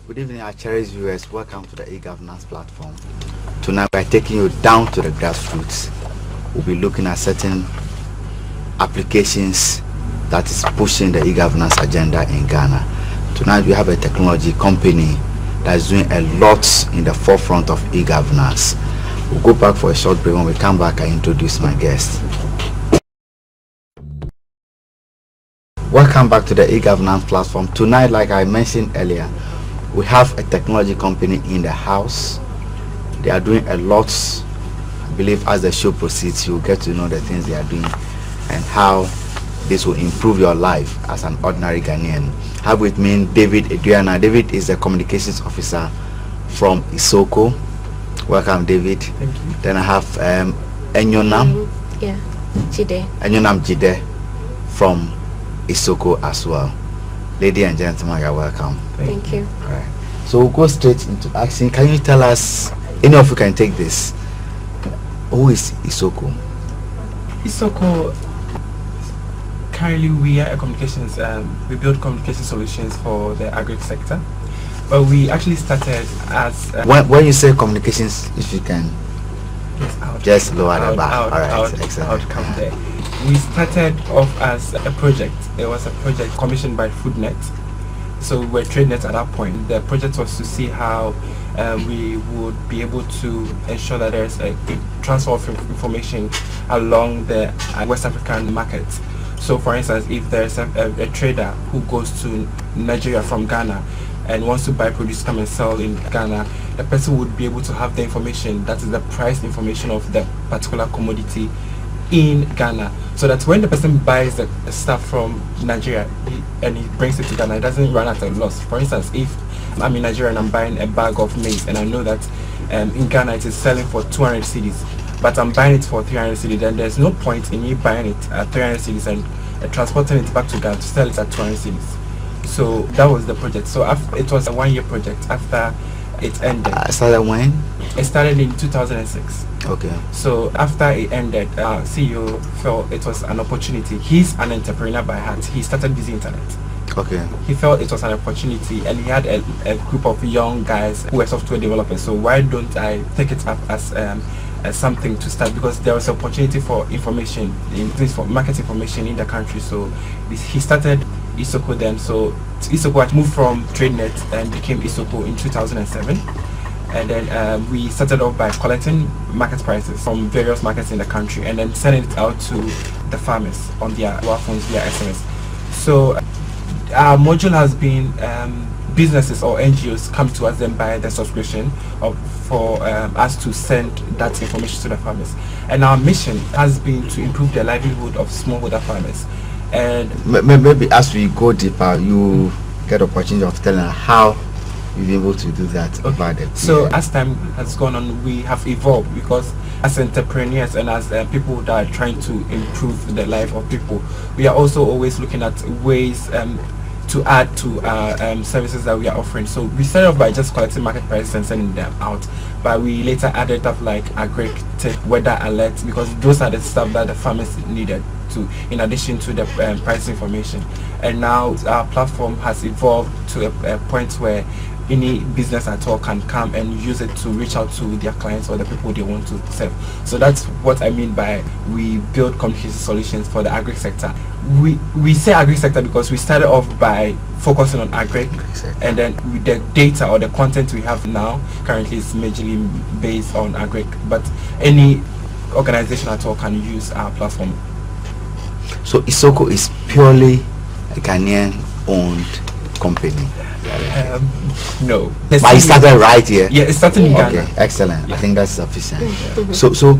Good evening, our cherished viewers. Welcome to the e-governance platform. Tonight, we're taking you down to the grassroots. We'll be looking at certain applications that is pushing the e-governance agenda in Ghana. Tonight, we have a technology company that is doing a lot in the forefront of e-governance. We'll go back for a short break. When we come back, I introduce my guest. Welcome back to the e-governance platform. Tonight, like I mentioned earlier, we have a technology company in the house. They are doing a lot. I believe as the show proceeds, you'll get to know the things they are doing and how this will improve your life as an ordinary Ghanaian. I have with me David Adriana. David is the communications officer from Esoko. Welcome, David. Thank you. Then I have Enyonam. Jide. Enyonam Jide from Esoko as well. Lady and gentlemen, you're welcome. Thank you. All right. So we'll go straight into action. Can you tell us, any of you can take this, who is Esoko? Esoko, currently we are a communications, we build communication solutions for the agri sector. But we actually started as... when you say communications, if you can just lower the bar. All right, excellent. I'll come there. We started off as a project. It was a project commissioned by FoodNet. So we were TradeNet at that point. The project was to see how we would be able to ensure that there's a transfer of information along the West African market. So for instance, if there's a trader who goes to Nigeria from Ghana and wants to buy produce, come and sell in Ghana, the person would be able to have the information, that is the price information of the particular commodity in Ghana, so that when the person buys the stuff from Nigeria and he brings it to Ghana, it doesn't run at a loss. For instance, if I'm in Nigeria and I'm buying a bag of maize and I know that in Ghana it is selling for 200 cedis, but I'm buying it for 300 cedis, then there's no point in me buying it at 300 cedis and transporting it back to Ghana to sell it at 200 cedis. So that was the project. So it was a 1-year project. After it ended. Started when? It started in 2006. Okay. So after it ended, CEO felt it was an opportunity. He's an entrepreneur by heart. He started Busy Internet. Okay. He felt it was an opportunity, and he had a group of young guys who were software developers. So why don't I take it up as something to start? Because there was an opportunity for information, for market information in the country. So he started Esoko then. So Esoko had moved from TradeNet and became Esoko in 2007. And then we started off by collecting market prices from various markets in the country and then sending it out to the farmers on their mobile phones via SMS. So our module has been businesses or NGOs come to us and buy the subscription for us to send that information to the farmers. And our mission has been to improve the livelihood of smallholder farmers. And maybe as we go deeper, you get opportunity of telling how you'll be able to do that. Okay. So as time has gone on, we have evolved, because as entrepreneurs and as people that are trying to improve the life of people, we are also always looking at ways to add to our services that we are offering. So we started off by just collecting market prices and sending them out, but we later added stuff like agri-tech, weather alerts, because those are the stuff that the farmers needed to, in addition to the price information. And now our platform has evolved to a point where any business at all can come and use it to reach out to their clients or the people they want to serve. So that's what I mean by we build communication solutions for the agri sector. We say agri sector because we started off by focusing on agri, and then with the data or the content we have now currently is majorly based on agri, but any organization at all can use our platform. So Esoko is purely a Ghanaian owned company. No. But it started right here. Yeah, it started in Ghana. Okay, excellent. Yeah. I think that's sufficient. So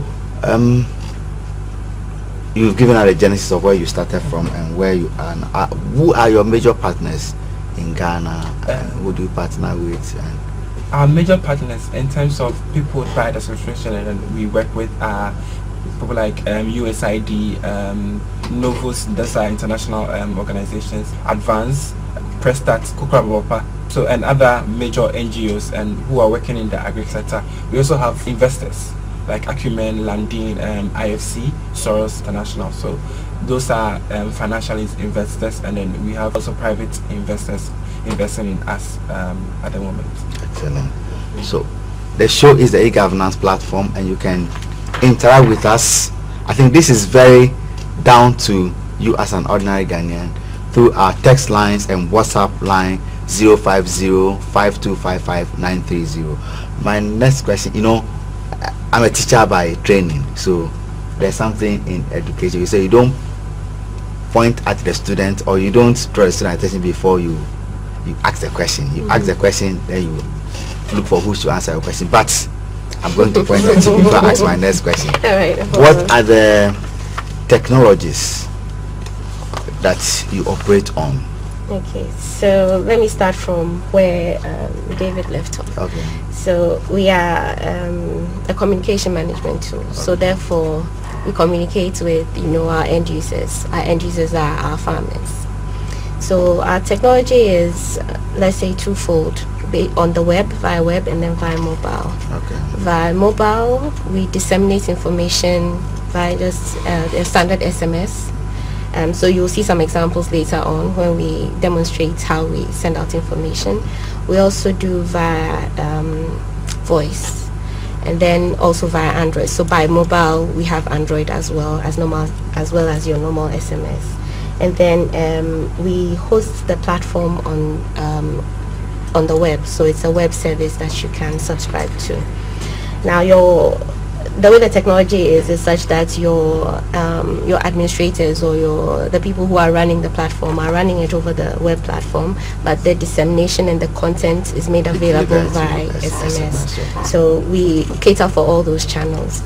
you've given us the genesis of where you started from and where you are now. Who are your major partners in Ghana? Who do you partner with? Our major partners in terms of people who buy the subscription and then we work with people like USID, Novus, those are international organizations, Advance, Prestat, Kukrabopa, so and other major NGOs and who are working in the agri sector. We also have investors like Acumen, Landin, IFC, Soros International. So Those are financial investors, and then we have also private investors investing in us at the moment. Excellent. So the show is the e-governance platform, and you can interact with us. I think this is very down to you as an ordinary Ghanaian through our text lines and WhatsApp line 050-5255-930. My next question, I'm a teacher by training, so there's something in education. You say you don't point at the student, or you don't draw the student attention before you ask the question. You ask the question, then you look for who should answer your question. But I'm going to point at you before I ask my next question. All right. What are the technologies that you operate on? Okay, so let me start from where David left off. Okay. So we are a communication management tool. Okay. So therefore, we communicate with our end users. Our end users are our farmers. So our technology is, let's say, twofold: on the web, via web, and then via mobile. Okay. Via mobile, we disseminate information via just a standard SMS. So you'll see some examples later on when we demonstrate how we send out information. We also do via voice, and then also via Android. So by mobile, we have Android as well as your normal SMS. And then we host the platform on the web. So it's a web service that you can subscribe to. Now the way the technology is such that your administrators or the people who are running the platform are running it over the web platform, but the dissemination and the content is made available via SMS. So we cater for all those channels.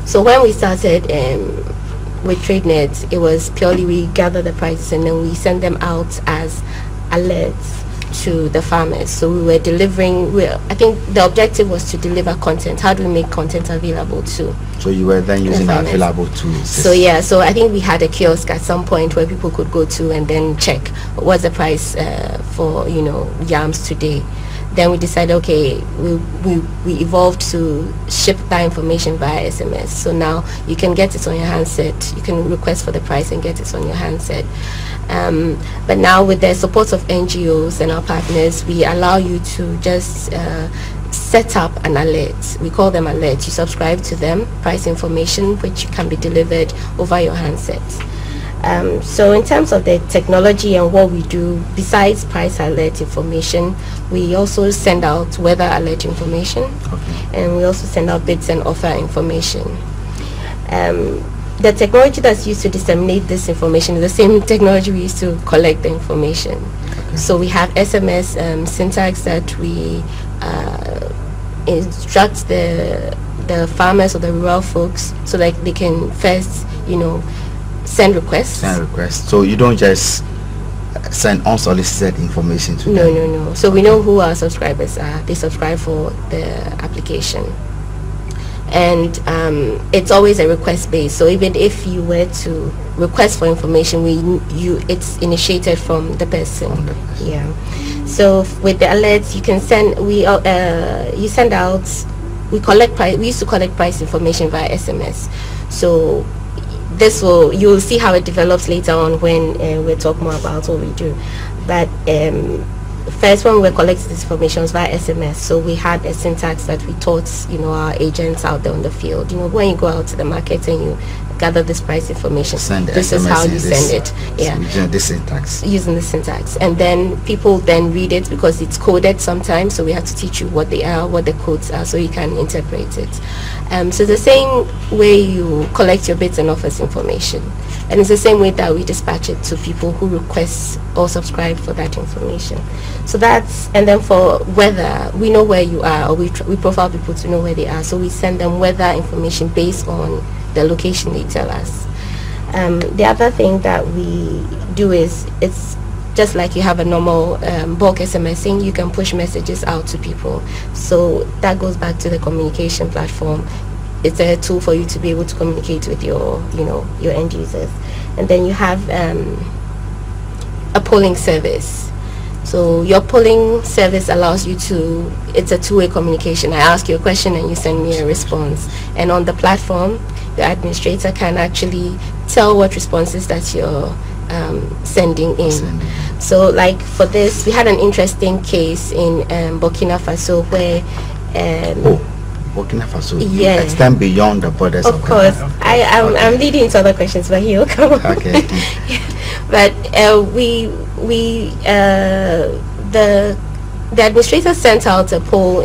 So when we started with TradeNet, it was purely we gather the prices and then we send them out as alerts to the farmers. So we were delivering, I think the objective was to deliver content. How do we make content available to? So you were then using the available tools. So I think we had a kiosk at some point where people could go to and then check what's the price for yams today. Then we decided, okay, we evolved to ship that information via SMS. So now you can get it on your handset. You can request for the price and get it on your handset. But now with the support of NGOs and our partners, we allow you to just set up an alert. We call them alerts. You subscribe to them, price information, which can be delivered over your handset. So in terms of the technology and what we do, besides price alert information, we also send out weather alert information, and we also send out bids and offer information. The technology that's used to disseminate this information is the same technology we use to collect the information. So we have SMS syntax that we instruct the farmers or the rural folks so that they can first, send requests. So you don't just send unsolicited information to them? No. So we know who our subscribers are. They subscribe for the application. And it's always a request based. So even if you were to request for information, it's initiated from the person. Yeah. So with the alerts, you can send. You send out. We collect price. We used to collect price information via SMS. So you'll see how it develops later on when we talk more about what we do. But first, when we were collecting this information was via SMS, so we had a syntax that we taught our agents out there on the field. When you go out to the market and you gather this price information, this is how you send it. Yeah, using the syntax, and then people then read it because it's coded sometimes. So we have to teach you what they are, what the codes are, so you can interpret it. So the same way you collect your bids and offers information, and it's the same way that we dispatch it to people who request or subscribe for that information. So and then for weather, we know where you are, or we profile people to know where they are. So we send them weather information based on the location they tell us. The other thing that we do is, it's just like you have a normal bulk SMSing, you can push messages out to people. So that goes back to the communication platform. It's a tool for you to be able to communicate with your end users. And then you have a polling service. So your polling service allows you it's a two-way communication. I ask you a question and you send me a response. And on the platform, the administrator can actually tell what responses that you're sending in. So like for this, we had an interesting case in Burkina Faso where Burkina Faso, yeah, you extend beyond the borders of course. I'm leading into other questions, but he'll come on. Okay. But the administrator sent out a poll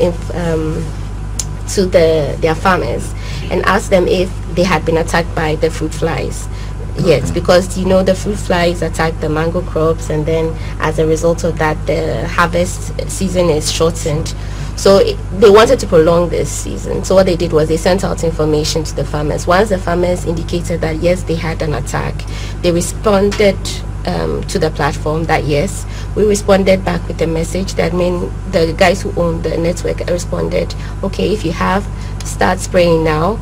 to their farmers and asked them if they had been attacked by the fruit flies. Yes, because the fruit flies attack the mango crops, and then as a result of that, the harvest season is shortened. So they wanted to prolong this season. So what they did was they sent out information to the farmers. Once the farmers indicated that yes, they had an attack, they responded to the platform that yes. We responded back with a message that the guys who own the network responded, okay, if you have, start spraying now.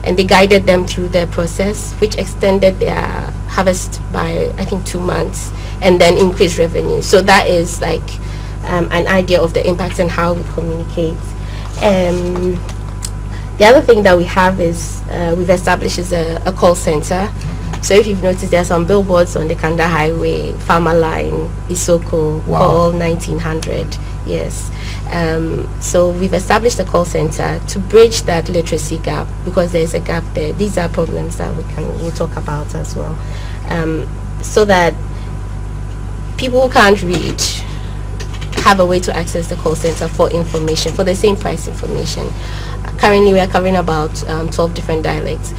And they guided them through the process, which extended their harvest by, I think, 2 months, and then increased revenue. So that is like an idea of the impact and how we communicate. The other thing that we have is we've established is a call center. So if you've noticed, there are some billboards on the Kanda Highway, Farmer Line, Esoko, call 1900. Yes. So we've established a call center to bridge that literacy gap, because there's a gap there. These are problems that we'll talk about as well, so that people who can't read have a way to access the call center for information, for the same price information. Currently, we are covering about 12 different dialects,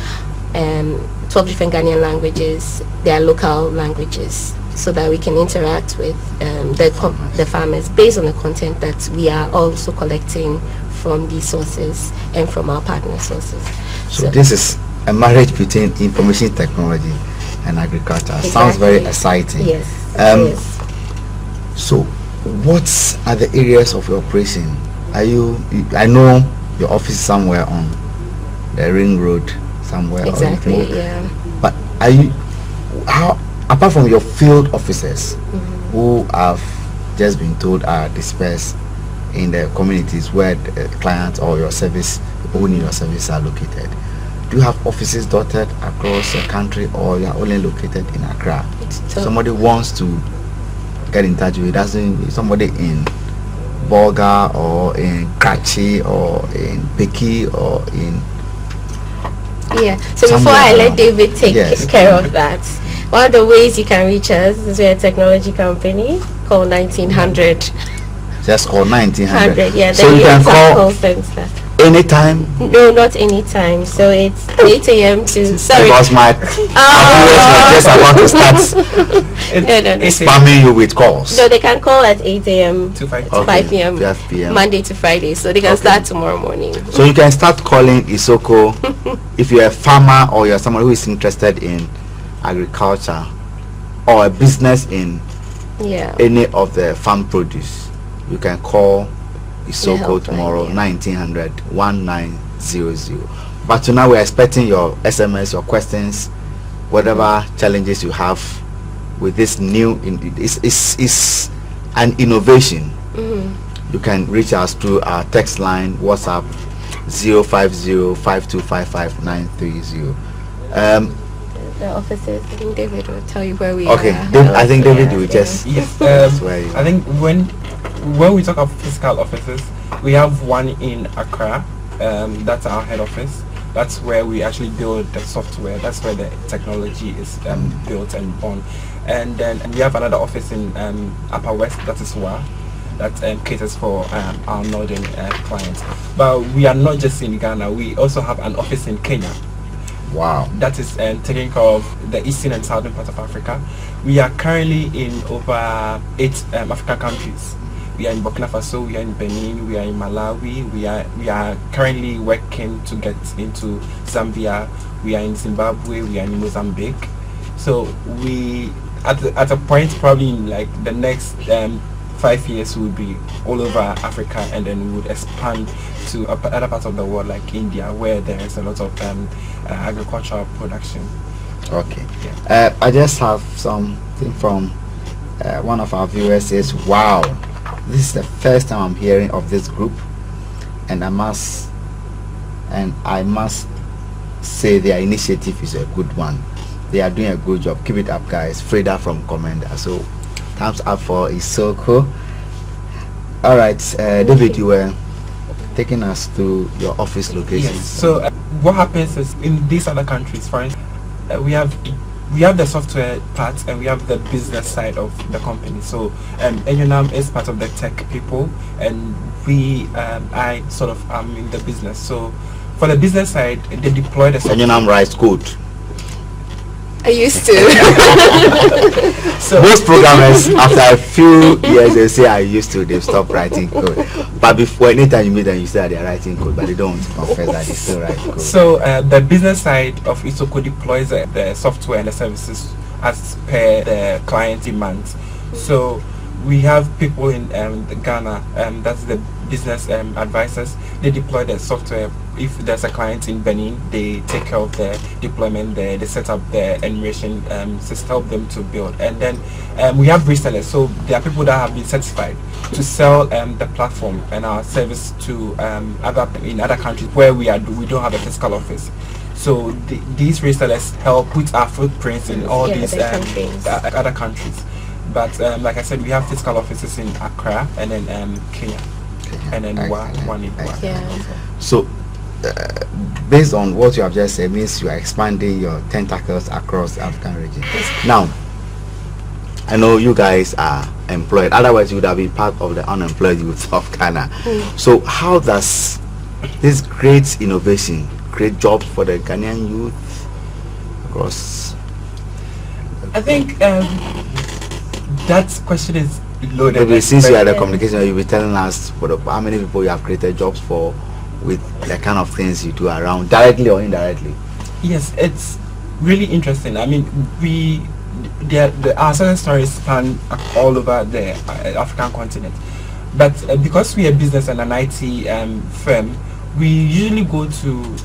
12 different Ghanaian languages, their local languages, so that we can interact with the farmers based on the content that we are also collecting from these sources and from our partner sources. So this is a marriage between information technology and agriculture. Exactly. Sounds very exciting. Yes. Yes. So what are the areas of your operation? I know your office is somewhere on the Ring Road, somewhere. Exactly, yeah. But apart from your field officers, who have just been told are dispersed in the communities where the clients or your service, people who need your service, are located, do you have offices dotted across the country, or you are only located in Accra? Somebody wants to get in touch with you, somebody in Bolga or in Kachi or in Peki or in... Yeah, so before I let David take care of that, one of the ways you can reach us is we're a technology company called 1900. Just call 1900. Yeah, so you can call center. Anytime? No, not anytime. So it's 8 a.m. to... Sorry. Because my just about to start spamming you with calls. No, they can call at 8 a.m. to 5 p.m. Monday to Friday. So they can start tomorrow morning. So you can start calling Esoko if you're a farmer or you're someone who is interested in agriculture or a business in any of the farm produce. You can call Esoko tomorrow, 1900-1900. But tonight we're expecting your SMS, your questions, whatever challenges you have with this new, it's an innovation. You can reach us through our text line, WhatsApp 050-5255-930. The offices, I think David will tell you where we are. I think David will just... Yes, I think when we talk of physical offices, we have one in Accra. That's our head office. That's where we actually build the software. That's where the technology is built and born. And then we have another office in Upper West, that is WA, that caters for our northern clients. But we are not just in Ghana. We also have an office in Kenya. Wow. That is taking care of the eastern and southern part of Africa. We are currently in over 8 African countries. We are in Burkina Faso, we are in Benin, we are in Malawi, we are currently working to get into Zambia, we are in Zimbabwe, we are in Mozambique. So we at a point probably in like the next 5 years we will be all over Africa, and then we would expand to other parts of the world like India, where there is a lot of agricultural production. Okay. Yeah. I just have something from one of our viewers. Says, wow, this is the first time I'm hearing of this group, and I must say their initiative is a good one. They are doing a good job. Keep it up, guys. Freda from Commander. So thumbs up for Esoko. All right, David, you were taking us to your office location. Yes. So what happens is in these other countries, for instance, we have the software part and we have the business side of the company. So Enyonam is part of the tech people, and I sort of am in the business. So for the business side, they deploy the software. Enyonam writes code. I used to. So most programmers, after a few years, they say I used to. They've stopped writing code. But before, anytime you meet them, you say they're writing code, but they don't want to confess that they still write code. So the business side of Esoko deploys the software and the services as per the client demands. So we have people in Ghana, that's the business advisors. They deploy the software. If there's a client in Benin, they take care of the deployment, they set up the animation system, help them to build. And then we have resellers. So there are people that have been certified to sell the platform and our service to other countries where we don't have a physical office. So these resellers help put our footprints in all these other countries. But like I said, we have physical offices in Accra and then Kenya, and then one in Accra. Yeah. So based on what you have just said, means you are expanding your tentacles across the African region. Now, I know you guys are employed, otherwise you would have been part of the unemployed youth of Ghana. So how does this great innovation create jobs for the Ghanaian youth across? I think that question is loaded. Maybe since you are the communication, you'll be telling us how many people you have created jobs for with the kind of things you do around, directly or indirectly. Yes, it's really interesting. I mean, our success stories span all over the African continent, but because we are business and an IT firm, we usually go to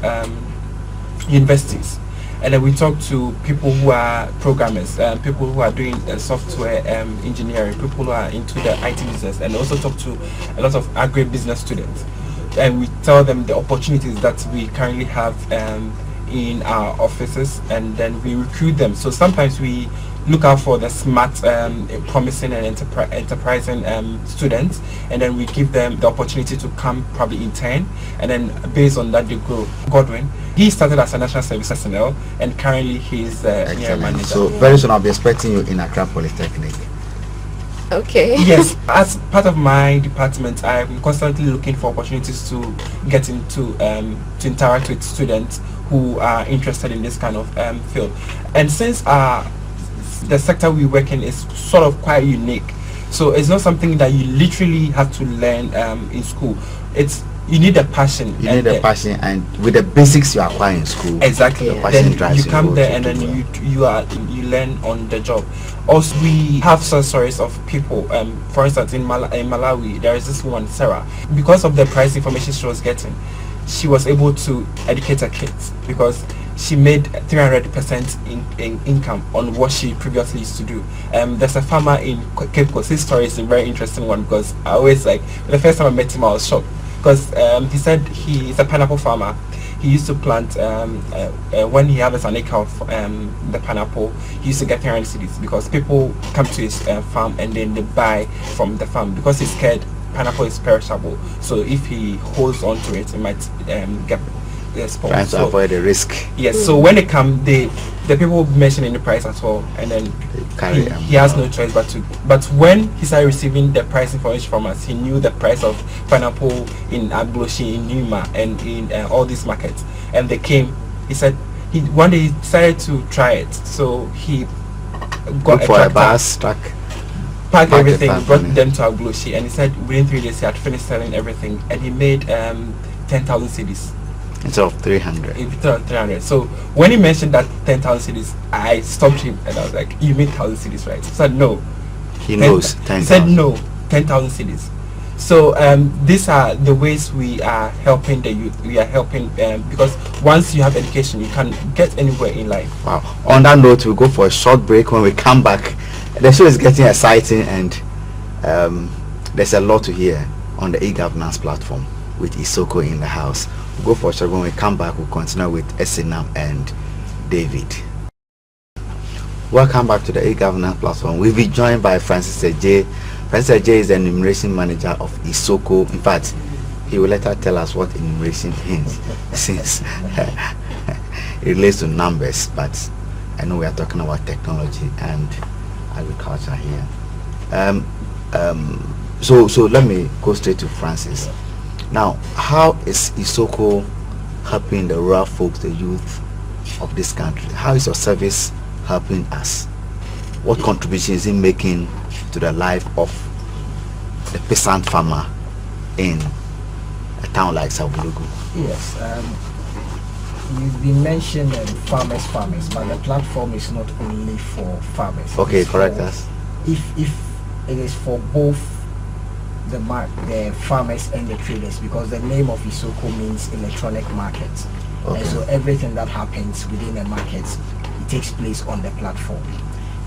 universities, and then we talk to people who are programmers, people who are doing software engineering, people who are into the IT business, and also talk to a lot of agribusiness students. And we tell them the opportunities that we currently have in our offices, and then we recruit them. So sometimes we look out for the smart, promising and enterprising students, and then we give them the opportunity to come probably intern, and then based on that they grow. Godwin, he started as a national service personnel, and currently he's a manager. So very soon I'll be expecting you in Accra Polytechnic. Okay. Yes, as part of my department, I'm constantly looking for opportunities to get into to interact with students who are interested in this kind of field. And since the sector we work in is sort of quite unique, so it's not something that you literally have to learn in school. You need a passion. You need a passion, and with the basics you acquire in school. Exactly. The passion drives you come there and then you learn on the job. Also, we have some stories of people. For instance, in Malawi, there is this woman, Sarah. Because of the price information she was getting, she was able to educate her kids because she made 300% in income on what she previously used to do. There's a farmer in Cape Coast. His story is a very interesting one because I always the first time I met him I was shocked because he said he is a pineapple farmer. He used to plant when he harvests an acre of the pineapple, he used to get 300 cedis because people come to his farm and then they buy from the farm because he's scared pineapple is perishable. So if he holds on to it, it might get spoiled. Trying to avoid the risk. Yes. So when they come, the people mention any price at all, and then he has no choice but to. But when he started receiving the price information from us, he knew the price of pineapple in Agboshi, in Numa, and in all these markets. And they came. He said one day he decided to try it. So he got a bus truck, packed everything, brought them to Agboshi, and he said within 3 days he had finished selling everything, and he made 10,000 cedis. Instead of 300. Instead of 300. So when he mentioned that 10,000 cedis, I stopped him and I was like, "You mean 1,000 cedis, right?" He said no. He knows 10,000. He said no, 10,000 cedis. So these are the ways we are helping the youth. We are helping because once you have education, you can get anywhere in life. Wow. On that note, we'll go for a short break. When we come back, the show is getting exciting, and there's a lot to hear on the e-governance platform with Esoko in the house. We'll go for a short. When we come back, we'll continue with Esinam and David. Welcome back to the e-governance platform. We'll be joined by Francis J. Francis J is the enumeration manager of Esoko. In fact, he will later tell us what enumeration means, since it relates to numbers, but I know we are talking about technology and agriculture here. So let me go straight to Francis. Now, how is Esoko helping the rural folks, the youth of this country? How is your service helping us? What contribution is it making to the life of the peasant farmer in a town like Sabulugu? Yes, you've been mentioning farmers, but the platform is not only for farmers. Okay, correct us. If it is for both the farmers and the traders, because the name of Esoko means electronic market. Okay. And so everything that happens within the market, it takes place on the platform.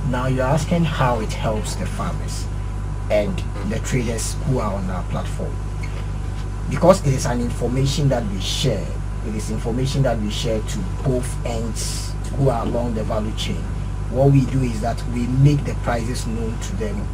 Now you're asking how it helps the farmers and the traders who are on our platform. Because it is an information that we share, it is information that we share to both ends who are along the value chain. What we do is that we make the prices known to them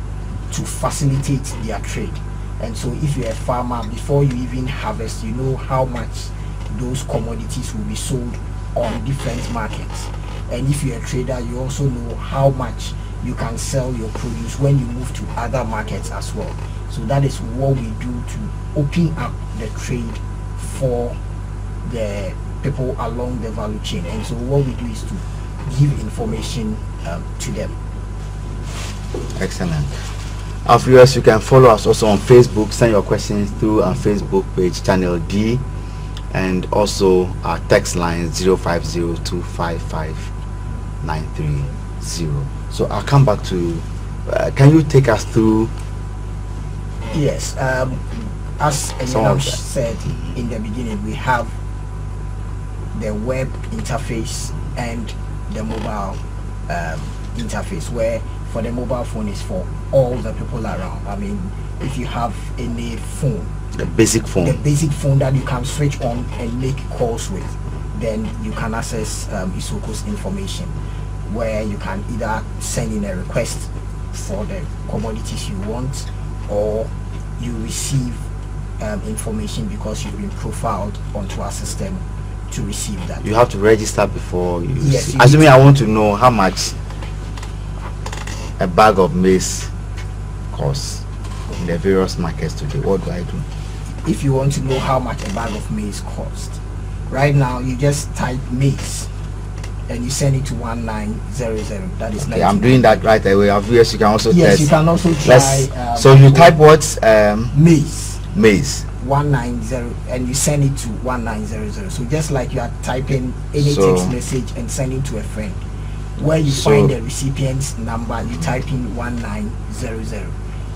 to facilitate their trade. And so if you're a farmer, before you even harvest, you know how much those commodities will be sold on different markets. And if you're a trader, you also know how much you can sell your produce when you move to other markets as well. So that is what we do to open up the trade for the people along the value chain. And so what we do is to give information to them. Excellent. Our viewers, you can follow us also on Facebook. Send your questions through our Facebook page, Channel D, and also our text line 0502559330. So I'll come back to. Can you take us through? Yes, as Elena said in the beginning, we have the web interface and the mobile interface, where for the mobile phone is for all the people around. I mean, if you have any phone, the basic phone that you can switch on and make calls with, then you can access Esoko's information, where you can either send in a request for the commodities you want, or you receive information because you've been profiled onto our system to receive that. You have to register before you. Yes. Assuming I want to know how much a bag of maize costs in the various markets today, what do I do? If you want to know how much a bag of maize costs, right now you just type maize and you send it to 1900. That is. Okay, I'm doing that right away. Our viewers, you can also yes, test. you can also try. So you type what? Maize 190, and you send it to 1900. So just like you are typing any text message and sending to a friend, where you find the recipient's number, you type in 1900,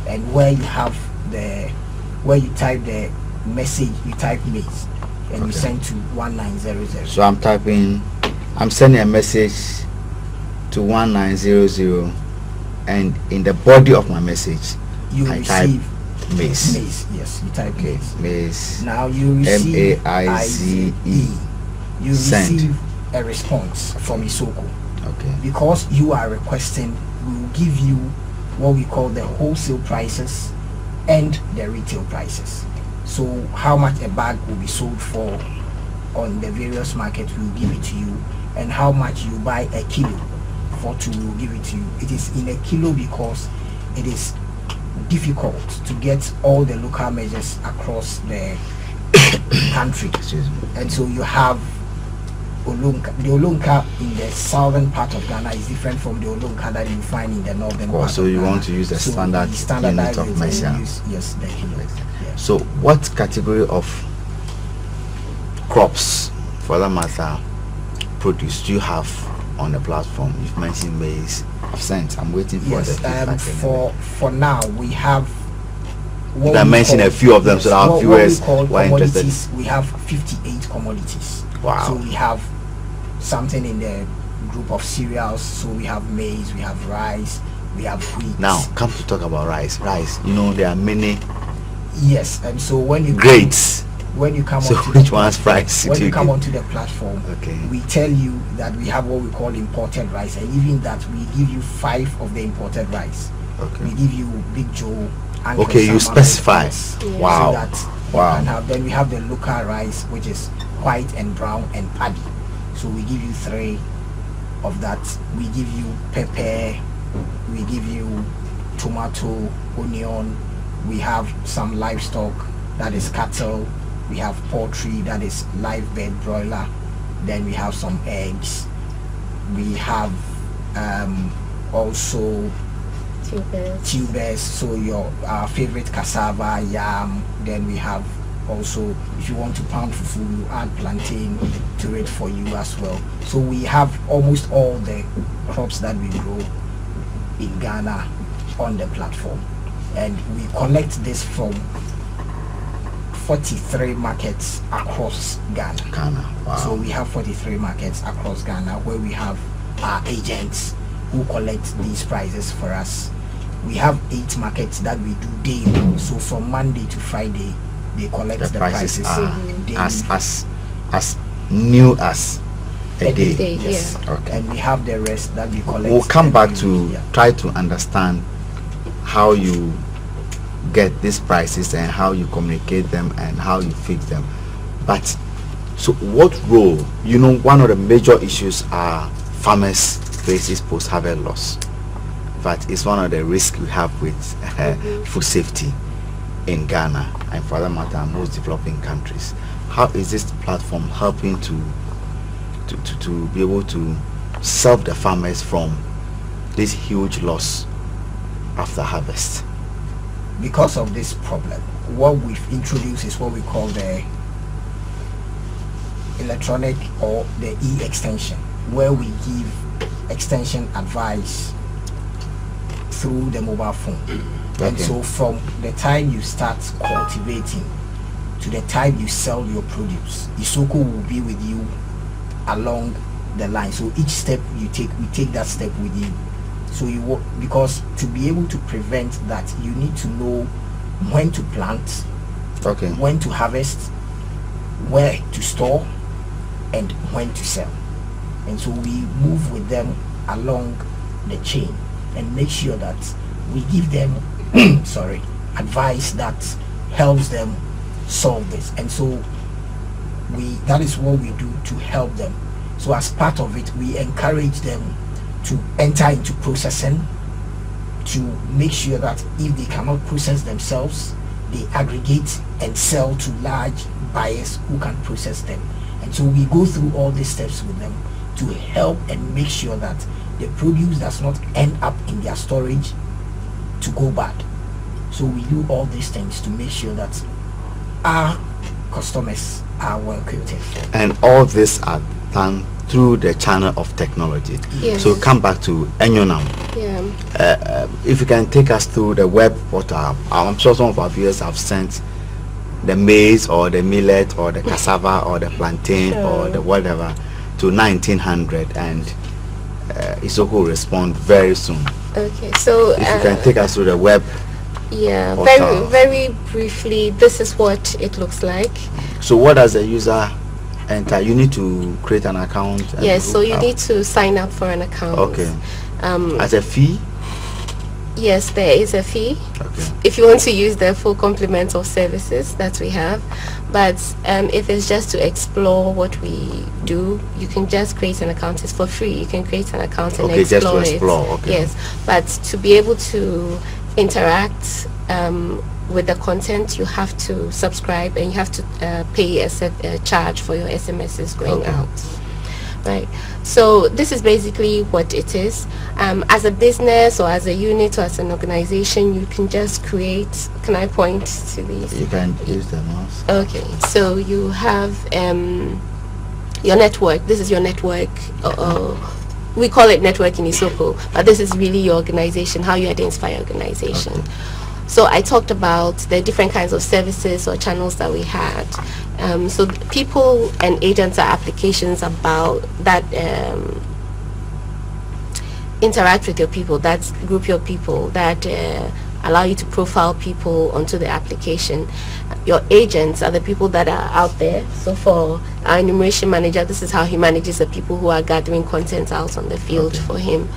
and where you type the message, you type maize, and you send to 1900. So I'm sending a message to 1900, and in the body of my message you receive maize. Yes, you type maize. Now you receive MAIZE. You receive a response from Esoko. Okay. Because you are requesting, we will give you what we call the wholesale prices and the retail prices. So how much a bag will be sold for on the various markets, we will give it to you, and how much you buy a kilo for to, we will give it to you. It is in a kilo because it is difficult to get all the local measures across the country. And so you have Olunka. The Olunka in the southern part of Ghana is different from the Olunka that you find in the northern part. So you want to use the standard unit of measure. Yes, the kilo. Yes. So what category of crops, for that matter, produce do you have on the platform? You've mentioned maize. I'm waiting for the feedback. For now we have. I mentioned a few of them, so our viewers were interested. We have 58 commodities. Wow. So we have something in the group of cereals. So we have maize, we have rice, we have wheat. Now come to talk about rice. You know there are many. Yes, and so when you grades when you come So onto which the one's platform- price when do you you come give? onto the platform, Okay. we tell you that we have what we call imported rice, and even that we give you 5 of the imported rice. Okay. We give you Big Joe. Anchor Okay, you Salmon, specify. yes, Yeah. Wow. so that you Wow. can have. Then we have the local rice, which is white and brown and paddy. So we give you 3 of that. We give you pepper. We give you tomato, onion. We have some livestock, that is cattle. We have poultry, that is live bird broiler. Then we have some eggs. We have also tubers, so your favorite cassava, yam. Then we have also, if you want to pound fufu, you add plantain to it for you as well. So we have almost all the crops that we grow in Ghana on the platform, and we collect this from 43 markets across Ghana. Wow. So we have 43 markets across Ghana where we have our agents who collect these prices for us. We have 8 markets that we do daily. So from Monday to Friday, they collect the the prices prices are daily. as new as a day. Yes. Okay. And we have the rest that we collect. We'll come back every to week, yeah. try to understand how you get these prices and how you communicate them and how you fix them. But so what role, one of the major issues are farmers faces post-harvest loss. But it's one of the risks we have with food safety in Ghana and for that matter most developing countries. How is this platform helping to be able to save the farmers from this huge loss after harvest? Because of this problem, what we've introduced is what we call the electronic or the e-extension, where we give extension advice through the mobile phone. And Okay. so from the time you start cultivating to the time you sell your produce, Esoko will be with you along the line. So each step you take, we take that step with you. So because to be able to prevent that, you need to know when to plant, Okay. when to harvest, where to store, and when to sell. And so we move with them along the chain and make sure that we give them advice that helps them solve this. And so that is what we do to help them. So as part of it, we encourage them to enter into processing, to make sure that if they cannot process themselves, they aggregate and sell to large buyers who can process them. And so we go through all these steps with them to help and make sure that the produce does not end up in their storage to go bad. So we do all these things to make sure that our customers are well catered for. And all this are done through the channel of technology. Yes. So come back to Enyo now. Yeah. If you can take us through the web portal. I'm sure some of our viewers have sent the maize or the millet or the cassava or the plantain or the whatever to 1900 and Esoko will respond very soon. Okay. So If you can take us through the web. yeah, portal. very briefly, this is what it looks like. So what does the user enter? You need to create an account. And Yes, so you need to sign up for an account. Okay. As a fee? Yes, there is a fee Okay. if you want to use the full complement of services that we have. But if it's just to explore what we do, you can just create an account. It's for free. You can create an account and Okay, just to explore it. explore, okay. Yes, but to be able to interact with the content, you have to subscribe and you have to pay a charge for your SMSs going Okay. out. Right. So this is basically what it is. As a business or as a unit or as an organization, you can just create. Can I point to these? You can use the mouse. Okay. So you have your network. This is your network. We call it network in Esoko, but this is really your organization, how you identify your organization. Okay. So I talked about the different kinds of services or channels that we had. So people and agents are applications about that interact with your people, that group your people, that allow you to profile people onto the application. Your agents are the people that are out there. So for our enumeration manager, this is how he manages the people who are gathering content out on the field for him.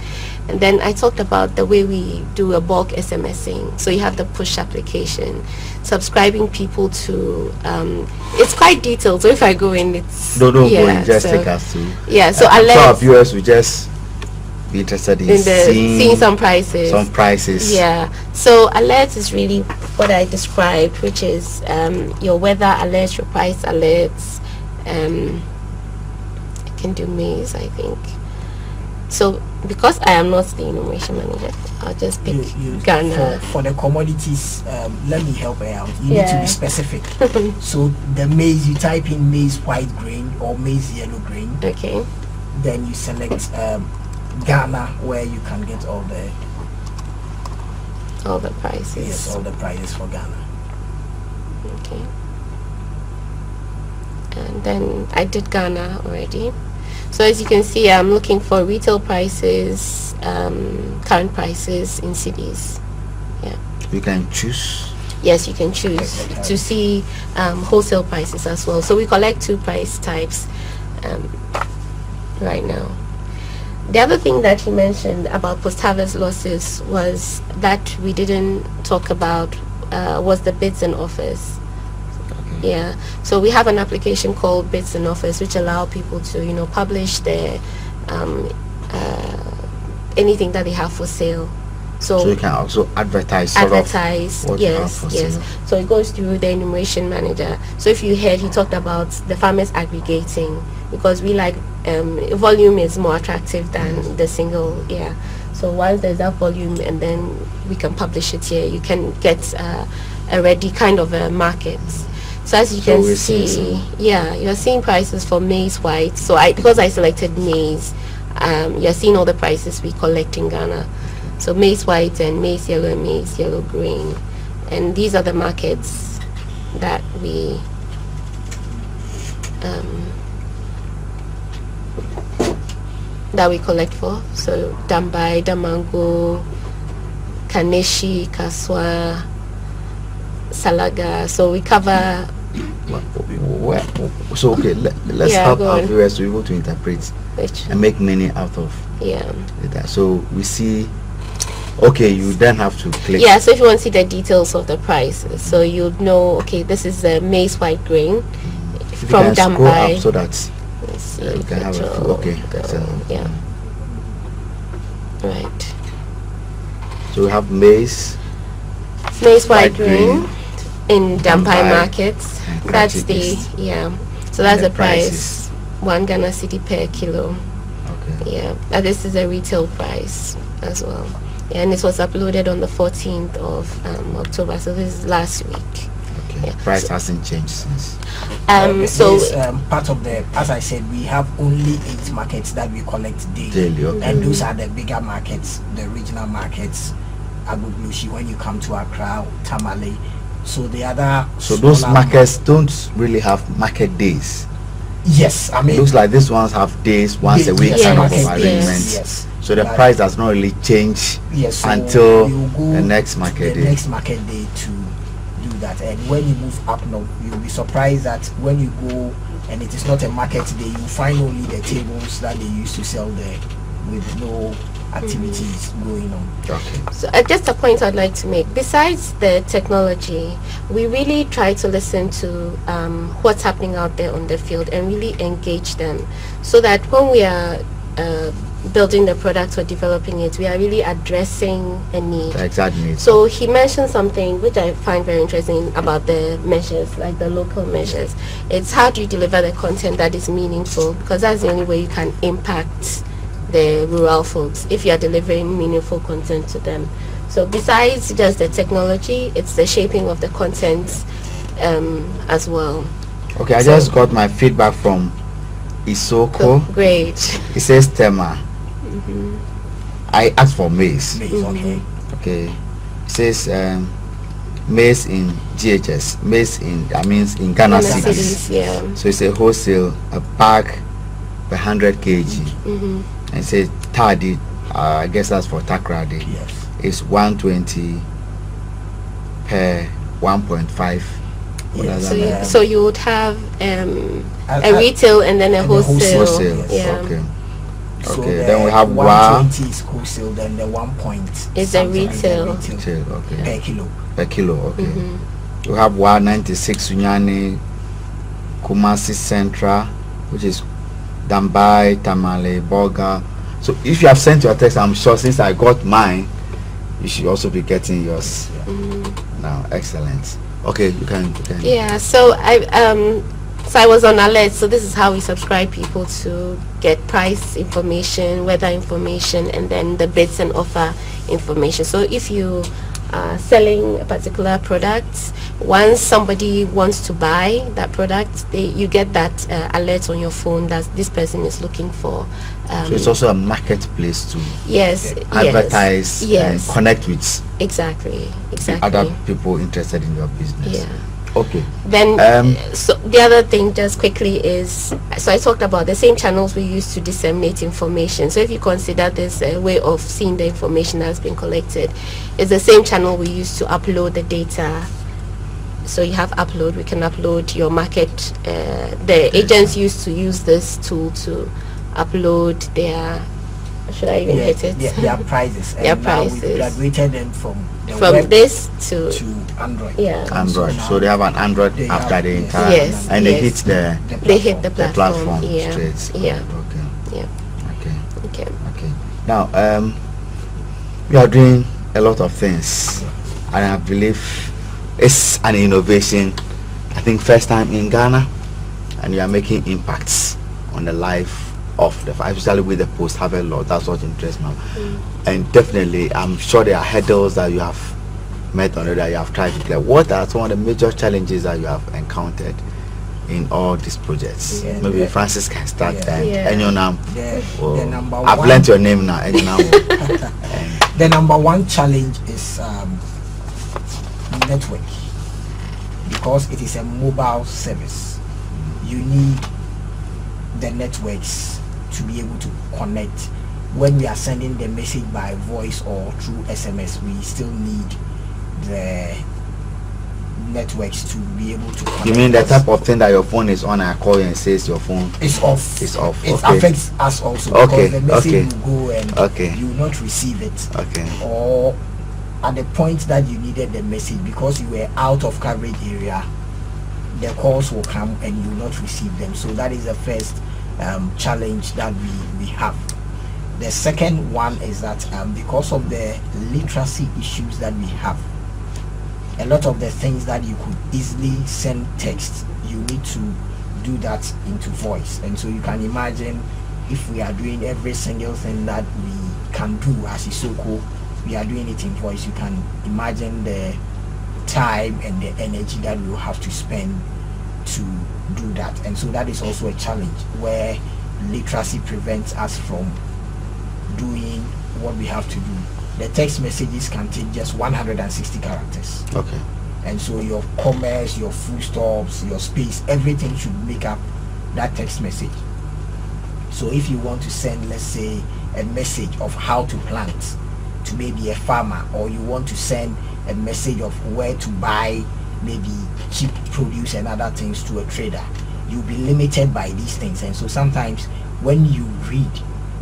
And then I talked about the way we do a bulk SMSing. So you have the push application, subscribing people to, it's quite detailed. So if I go in, it's... No, go in, just take us to... Yeah, so alerts. So our viewers will just be interested in seeing some prices. Some prices. Yeah. So alerts is really what I described, which is your weather alerts, your price alerts. I can do maize, I think. So because I am not the enumeration manager, I'll just pick Ghana. For the commodities, let me help her out. You need to be specific. So the maize, you type in maize white grain or maize yellow grain. Okay. Then you select Ghana, where you can get all the prices. Yes, all the prices for Ghana. Okay. And then I did Ghana already. So as you can see, I'm looking for retail prices, current prices in cities. Yeah. You can choose. Yes, you can choose to see wholesale prices as well. So we collect 2 price types right now. The other thing that he mentioned about post-harvest losses was that we didn't talk about was the bids and offers. Yeah, so we have an application called Bids and Offers, which allow people to, publish their anything that they have for sale. So you can also advertise. Yes. So it goes through the enumeration manager. So if you heard, he talked about the farmers aggregating, because we like volume is more attractive than the single. Yeah. So once there's that volume, and then we can publish it here, you can get a ready kind of a market. So as you can see, you're seeing prices for maize white. So because I selected maize, you're seeing all the prices we collect in Ghana. So maize white and maize yellow green. And these are the markets that we collect for. So Dambai, Damango, Kaneshi, Kaswa, Salaga. So we cover... So okay, let's help our viewers to be able to interpret and make meaning out of that. So we see, okay, you then have to click. Yeah, so if you want to see the details of the prices, so you know, okay, this is the maize white grain from Dambai. So that you can have a okay. Right. So we have maize white grain in Dambai markets. That's the so that's the price, 1 Ghana cedi per kilo. Okay. Yeah, and this is a retail price as well. Yeah, and it was uploaded on the 14th of October, so this is last week. Okay. Yeah. Price hasn't changed since. So part of the, as I said, we have only 8 markets that we collect daily. Okay. And those are the bigger markets, the regional markets. Agboglushi, when you come to Accra, Tamale. So the other, so those markets don't really have market days. Yes, I mean, looks like these ones have days once a week kind of arrangements. Yes. So the price does not really change until the next market day. Next market day to do that. And when you move up north, you'll be surprised that when you go and it is not a market day, you find only the tables that they used to sell there with no activities going on. Okay. So just a point I'd like to make. Besides the technology, we really try to listen to what's happening out there on the field and really engage them, so that when we are building the product or developing it, we are really addressing a need. Exactly. So he mentioned something which I find very interesting about the measures, like the local measures. It's how do you deliver the content that is meaningful, because that's the only way you can impact the rural folks, if you are delivering meaningful content to them. So besides just the technology, it's the shaping of the content as well. Okay, I just got my feedback from Esoko. Great. It says Tema. I asked for maize. Okay. It says maize in GHS. Maize in, that means in Ghana cities. Yeah. So it's a wholesale, a bag per 100 kg. And say tardy, I guess that's for Takrady. Yes. It's 120 per 1.5. What Yeah, does So that mean? so you would have a I- retail and then a and a wholesale. wholesale. Wholesale. Yeah. Okay. So Okay. the Then we have 120 is wholesale, then the 1 point Is a something retail. Retail. Okay. per kilo. Per kilo. Okay. Mm-hmm. We have 196 Sunyani, Kumasi Central, which is Dambai, Tamale, Boga. So if you have sent your text, I'm sure since I got mine, you should also be getting yours now. Excellent. Okay, you can. Yeah, so I was on alert. So this is how we subscribe people to get price information, weather information, and then the bids and offer information. So if you are selling a particular product, once somebody wants to buy that product, you get that alert on your phone that this person is looking for. So it's also a marketplace to Yes, advertise yes, and connect with exactly. other people interested in your business. Yeah. Okay. Then, so the other thing, just quickly, is so I talked about the same channels we use to disseminate information. So if you consider this a way of seeing the information that's been collected, it's the same channel we use to upload the data. So you have upload. We can upload your market. The agents used to use this tool to upload their. Should I even hit it? Their prices. And Their now we prices. graduated them from the web this to Android. yeah. Android. now So they have an Android they after have- the yes. entire, Yes, and they yes. hit They hit the the platform. platform Yeah. straight. Yeah. Okay. Yeah. Okay. Okay. Okay. Now, we are doing a lot of things, and I believe it's an innovation. I think first time in Ghana, and you are making impacts on the life of the farm, especially with the post-harvest law. That's what interests me. And definitely, I'm sure there are hurdles that you have met on it, that you have tried to clear. What are some of the major challenges that you have encountered in all these projects? Yeah. Maybe Francis can start. Yeah. And Yeah. Enyonam. The number I've one- learnt your name now, Enyonam. The number one challenge is network, because it is a mobile service. You need the networks to be able to connect. When we are sending the message by voice or through SMS, we still need the networks to be able to connect. You mean the us. type of thing that your phone is on, I call you and says your phone It's off. is off? It Okay. affects us also, Okay, because the message okay. will go and Okay. you will not receive it. Okay. Or at the point that you needed the message, because you were out of coverage area, the calls will come and you will not receive them. So that is the first challenge that we have. The second one is that because of the literacy issues that we have, a lot of the things that you could easily send text, you need to do that into voice. And so you can imagine, if we are doing every single thing that we can do as Esoko, we are doing it in voice. You can imagine the time and the energy that we will have to spend to do that. And so that is also a challenge, where literacy prevents us from doing what we have to do. The text messages can take just 160 characters. Okay. And so your commas, your full stops, your space, everything should make up that text message. So if you want to send, let's say, a message of how to plant to maybe a farmer, or you want to send a message of where to buy maybe cheap produce and other things to a trader, you'll be limited by these things. And so sometimes when you read,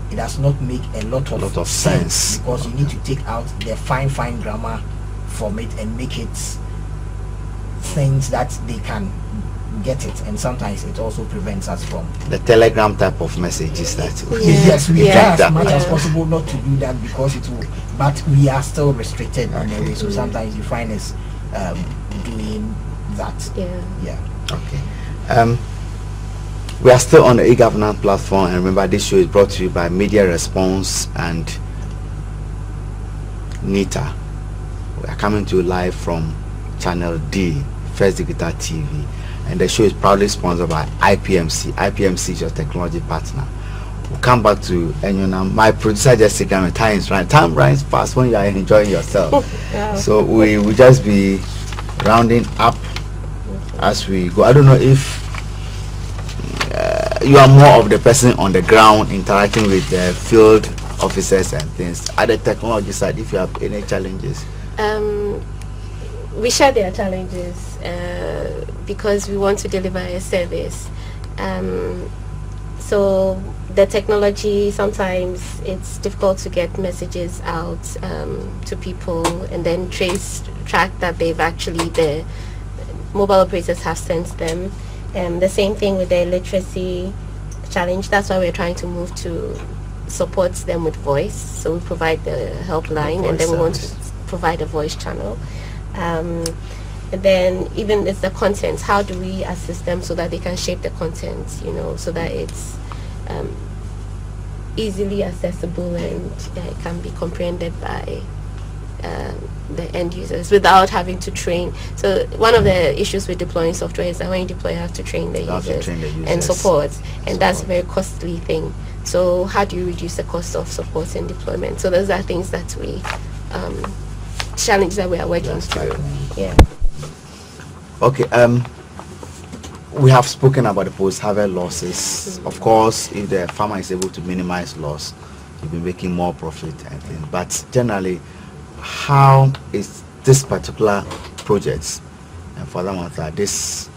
it does not make a lot of sense, because you need to take out the fine grammar from it and make it things that they can get it. And sometimes it also prevents us from The telegram type of messages that yes, we Yeah. try as much as Yeah. possible not to do that, because it will, but we are still restricted in a way. So sometimes you find us doing that. Yeah. Okay. We are still on the e-governance platform, and remember, this show is brought to you by Media Response and NITA. We are coming to you live from Channel D, First Digital TV, and the show is proudly sponsored by IPMC. IPMC is your technology partner. We'll come back to Enyonam. My producer just said, time runs fast when you are enjoying yourself. So we will just be rounding up as we go. I don't know if you are more of the person on the ground interacting with the field officers and things. At the technology side, if you have any challenges. we share their challenges because we want to deliver a service. So the technology, sometimes it's difficult to get messages out to people and then track that they've actually, the mobile operators have sent them. The same thing with the literacy challenge. That's why we're trying to move to support them with voice. So we provide the helpline, and then we want to provide a voice channel. And then even it's the content. How do we assist them so that they can shape the content, so that it's easily accessible and it can be comprehended by the end users without having to train. So one of the issues with deploying software is that when you deploy, you have to train the users and support, and that's a very costly thing. So how do you reduce the cost of support and deployment? So those are things that we challenges that we are working through. Yeah. Okay. We have spoken about the post-harvest losses. Of course, if the farmer is able to minimize loss, you'll be making more profit, I think. But generally, how is this particular project, and for that matter, this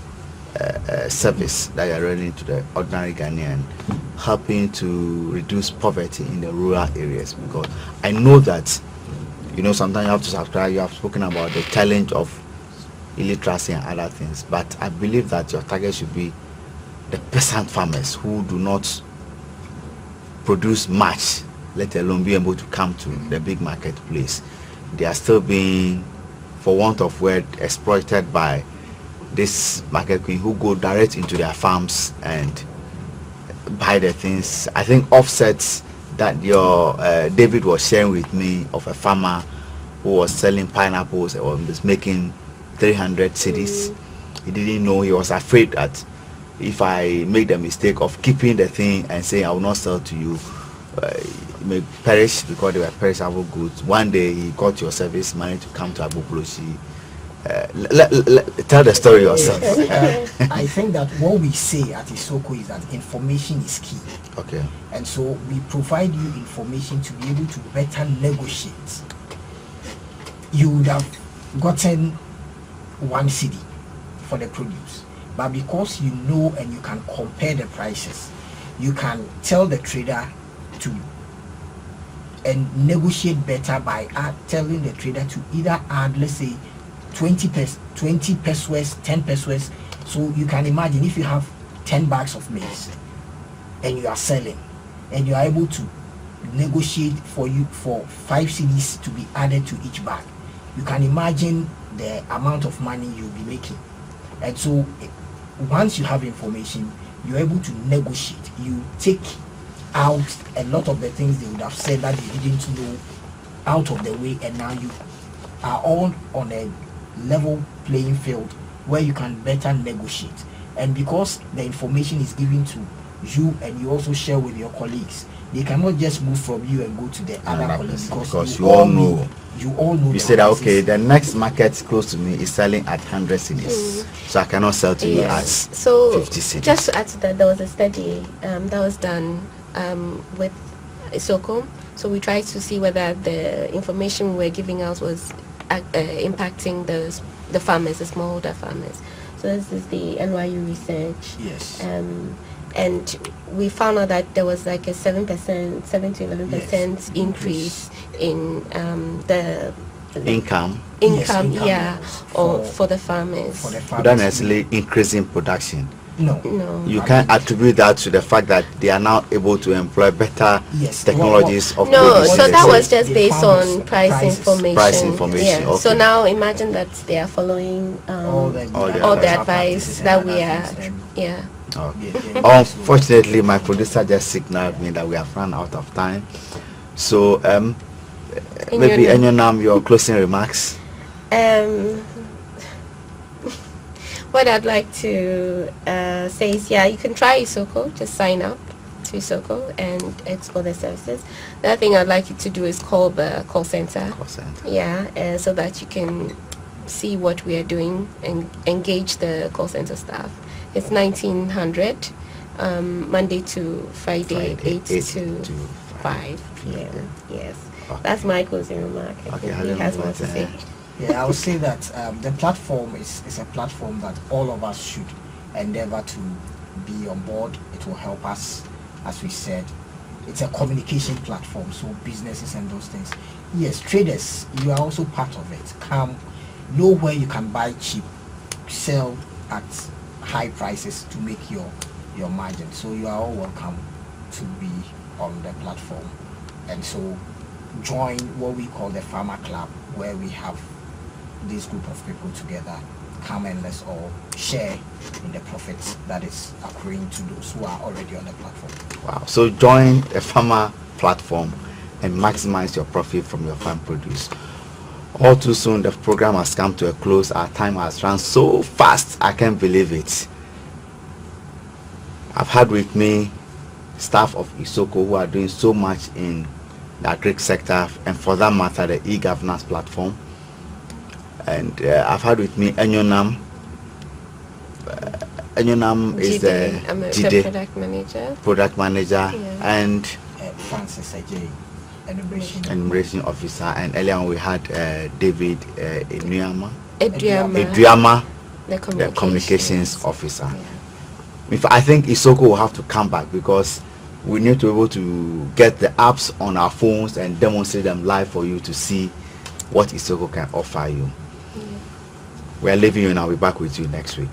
service that you're running to the ordinary Ghanaian, helping to reduce poverty in the rural areas? Because I know that, sometimes you have to subscribe. You have spoken about the challenge of illiteracy and other things, but I believe that your target should be the peasant farmers who do not produce much, let alone be able to come to the big marketplace. They are still being, for want of word, exploited by this market queen who go direct into their farms and buy the things. I think offsets that your David was sharing with me of a farmer who was selling pineapples or was making 300 cedis. He didn't know. He was afraid that if I make the mistake of keeping the thing and saying I will not sell to you, it may perish because they were perishable goods. One day he got your service, managed to come to Abu Bloshi. Tell the story yourself. I think that what we say at Esoko is that information is key. Okay. And so we provide you information to be able to better negotiate. You would have gotten 1 cedi for the produce, but because you know and you can compare the prices, you can tell the trader to and negotiate better by telling the trader to either add, let's say, 20 pesos, 10 pesos. So you can imagine if you have 10 bags of maize and you are selling and you are able to negotiate for 5 cedis to be added to each bag, you can imagine the amount of money you'll be making. And so once you have information, you're able to negotiate. You take out a lot of the things they would have said that they didn't know out of the way, and now you are all on a level playing field where you can better negotiate. And because the information is given to you and you also share with your colleagues, they cannot just move from you and go to the other colleagues because you all know. You all know. You said that, okay, the next market close to me is selling at 100 cedis, so I cannot sell to you at 50 cedis. Just to add to that, there was a study that was done with Esoko. So we tried to see whether the information we're giving out was impacting the farmers, the smallholder farmers. So this is the NYU research. Yes. And we found out that there was like a 7% to 11% increase in the income. For the farmers. Without necessarily increasing production. No. You can't attribute that to the fact that they are now able to employ better technologies of producing. So that was just based on price information. Yeah. Okay. So now imagine that they are following all the advice that we are. Yeah. Okay. Unfortunately, my producer just signaled me that we have run out of time. So maybe Enyonam, your closing remarks. What I'd like to say is, you can try Esoko. Just sign up to Esoko and explore the services. The other thing I'd like you to do is call the call center. Yeah, so that you can see what we are doing and engage the call center staff. It's 1900, Monday to Friday, 8 to 5 p.m. Yes. Okay. That's my closing remark. I think he has more to say. Yeah, I would say that the platform is a platform that all of us should endeavor to be on board. It will help us, as we said. It's a communication platform, so businesses and those things. Yes, traders, you are also part of it. Come, know where you can buy cheap, sell at high prices to make your margin. So you are all welcome to be on the platform. And so join what we call the Farmer Club, where we have this group of people together. Come and let's all share in the profits that is accruing to those who are already on the platform. Wow. So join a farmer platform and maximize your profit from your farm produce. All too soon, the program has come to a close. Our time has run so fast, I can't believe it. I've had with me staff of Esoko who are doing so much in the agric sector, and for that matter, the e-governance platform. And I've had with me Enyonam. Enyonam is the the product manager. Yeah. And Francis Ajay, enumeration officer. And earlier on we had David Eduama, the communications officer. Yeah. I think Esoko will have to come back, because we need to be able to get the apps on our phones and demonstrate them live for you to see what Esoko can offer you. We are leaving you, and I'll be back with you next week.